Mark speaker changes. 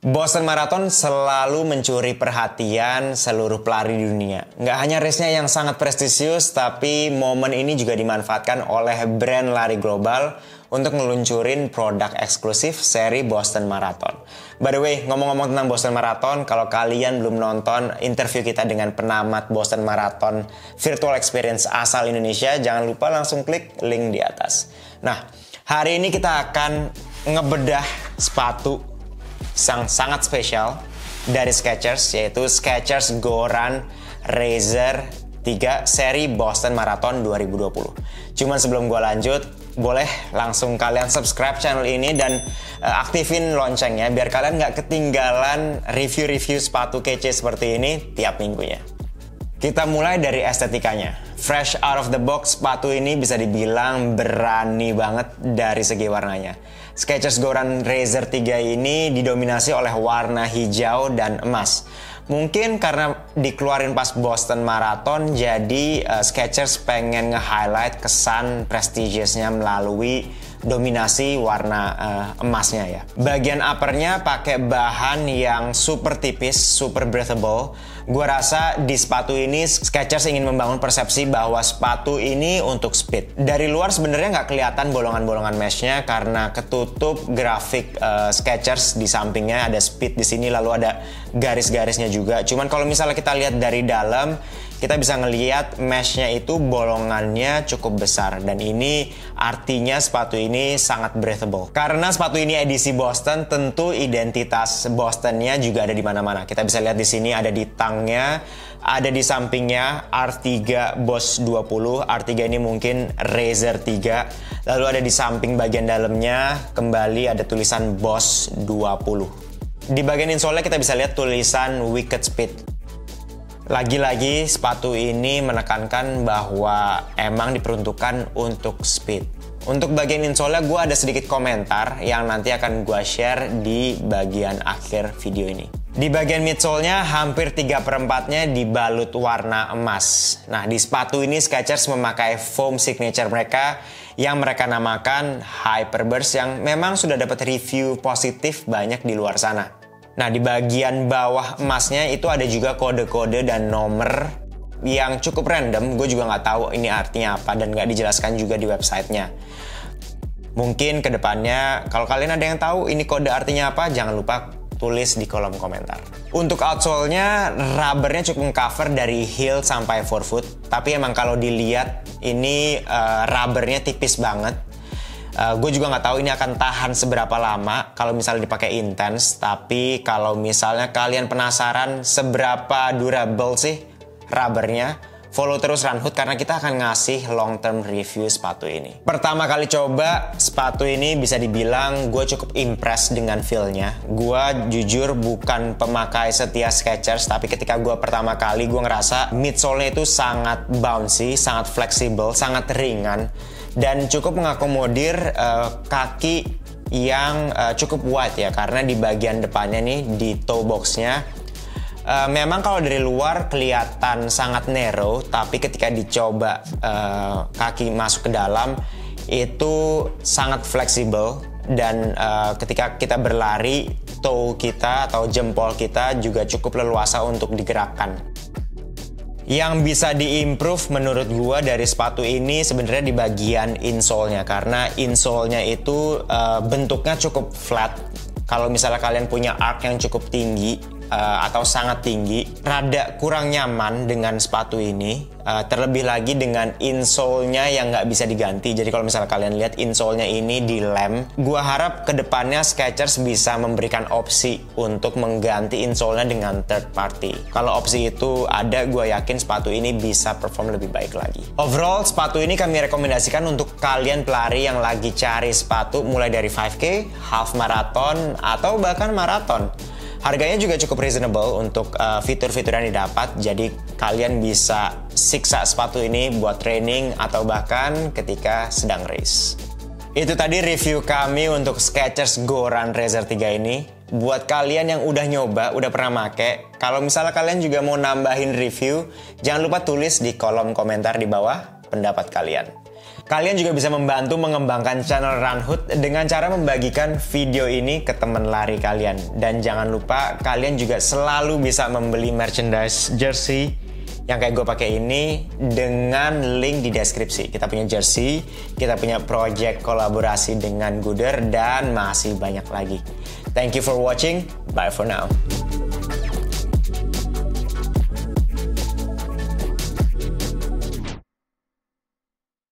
Speaker 1: Boston Marathon selalu mencuri perhatian seluruh pelari di dunia. Nggak hanya race-nya yang sangat prestisius, tapi momen ini juga dimanfaatkan oleh brand lari global untuk meluncurin produk eksklusif seri Boston Marathon. By the way, ngomong-ngomong tentang Boston Marathon, kalau kalian belum nonton interview kita dengan penamat Boston Marathon Virtual Experience asal Indonesia, jangan lupa langsung klik link di atas. Nah, hari ini kita akan ngebedah sepatu yang sangat spesial dari Skechers, yaitu Skechers Go Run Racer 3 seri Boston Marathon 2020. Cuman sebelum gue lanjut, boleh langsung kalian subscribe channel ini dan aktifin loncengnya biar kalian nggak ketinggalan review-review sepatu kece seperti ini tiap minggunya. Kita mulai dari estetikanya. Fresh out of the box, sepatu ini bisa dibilang berani banget dari segi warnanya. Skechers Go Run Racer 3 ini didominasi oleh warna hijau dan emas. Mungkin karena dikeluarin pas Boston Marathon, jadi Skechers pengen nge-highlight kesan prestigiousnya melalui dominasi warna emasnya ya. Bagian uppernya pakai bahan yang super tipis, super breathable. Gue rasa di sepatu ini Skechers ingin membangun persepsi bahwa sepatu ini untuk speed. Dari luar sebenarnya nggak kelihatan bolongan-bolongan meshnya karena ketutup grafik Skechers di sampingnya, ada speed di sini, lalu ada garis-garisnya juga. Cuman kalau misalnya kita lihat dari dalam, kita bisa ngelihat meshnya itu bolongannya cukup besar, dan ini artinya sepatu ini sangat breathable. Karena sepatu ini edisi Boston, tentu identitas Bostonnya juga ada di mana-mana. Kita bisa lihat di sini ada di tangnya, ada di sampingnya R3 Boss 20. R3 ini mungkin Racer 3. Lalu ada di samping bagian dalamnya kembali ada tulisan Boss 20. Di bagian insole kita bisa lihat tulisan Wicked Speed. Lagi-lagi sepatu ini menekankan bahwa emang diperuntukkan untuk speed. Untuk bagian insole gue ada sedikit komentar yang nanti akan gue share di bagian akhir video ini. Di bagian midsole-nya hampir 3/4-nya dibalut warna emas. Nah, di sepatu ini Skechers memakai foam signature mereka yang mereka namakan Hyperburst, yang memang sudah dapat review positif banyak di luar sana. Nah, di bagian bawah emasnya itu ada juga kode-kode dan nomor yang cukup random. Gue juga nggak tahu ini artinya apa dan nggak dijelaskan juga di websitenya. Mungkin kedepannya kalau kalian ada yang tahu ini kode artinya apa, jangan lupa tulis di kolom komentar. Untuk outsole-nya, rubbernya cukup cover dari heel sampai forefoot. Tapi emang kalau dilihat ini rubbernya tipis banget. Gue juga nggak tahu ini akan tahan seberapa lama kalau misalnya dipakai intens. Tapi kalau misalnya kalian penasaran seberapa durable sih rubbernya, follow terus Runhood karena kita akan ngasih long term review sepatu ini. Pertama kali coba sepatu ini bisa dibilang gue cukup impress dengan feel-nya. Gue jujur bukan pemakai setia Skechers, tapi ketika gue pertama kali gue ngerasa midsole-nya itu sangat bouncy, sangat fleksibel, sangat ringan, dan cukup mengakomodir kaki yang cukup wide ya, karena di bagian depannya nih di toe box-nya memang kalau dari luar kelihatan sangat narrow, tapi ketika dicoba kaki masuk ke dalam itu sangat fleksibel, dan ketika kita berlari toe kita atau jempol kita juga cukup leluasa untuk digerakkan. Yang bisa diimprove menurut gua dari sepatu ini sebenarnya di bagian insole-nya, karena insole-nya itu bentuknya cukup flat. Kalau misalnya kalian punya arch yang cukup tinggi atau sangat tinggi, rada kurang nyaman dengan sepatu ini. Terlebih lagi dengan insole-nya yang nggak bisa diganti. Jadi kalau misalnya kalian lihat insole-nya ini dilem, gua harap kedepannya Skechers bisa memberikan opsi untuk mengganti insole-nya dengan third party. Kalau opsi itu ada, gua yakin sepatu ini bisa perform lebih baik lagi. Overall, sepatu ini kami rekomendasikan untuk kalian pelari yang lagi cari sepatu mulai dari 5K, half marathon, atau bahkan marathon. Harganya juga cukup reasonable untuk fitur-fitur yang didapat, jadi kalian bisa siksa sepatu ini buat training atau bahkan ketika sedang race. Itu tadi review kami untuk Skechers Go Run Racer 3 ini. Buat kalian yang udah nyoba, udah pernah make, kalau misalnya kalian juga mau nambahin review, jangan lupa tulis di kolom komentar di bawah pendapat kalian. Kalian juga bisa membantu mengembangkan channel Runhood dengan cara membagikan video ini ke teman lari kalian. Dan jangan lupa kalian juga selalu bisa membeli merchandise jersey yang kayak gue pakai ini dengan link di deskripsi. Kita punya jersey, kita punya project kolaborasi dengan Gooder, dan masih banyak lagi. Thank you for watching. Bye for now.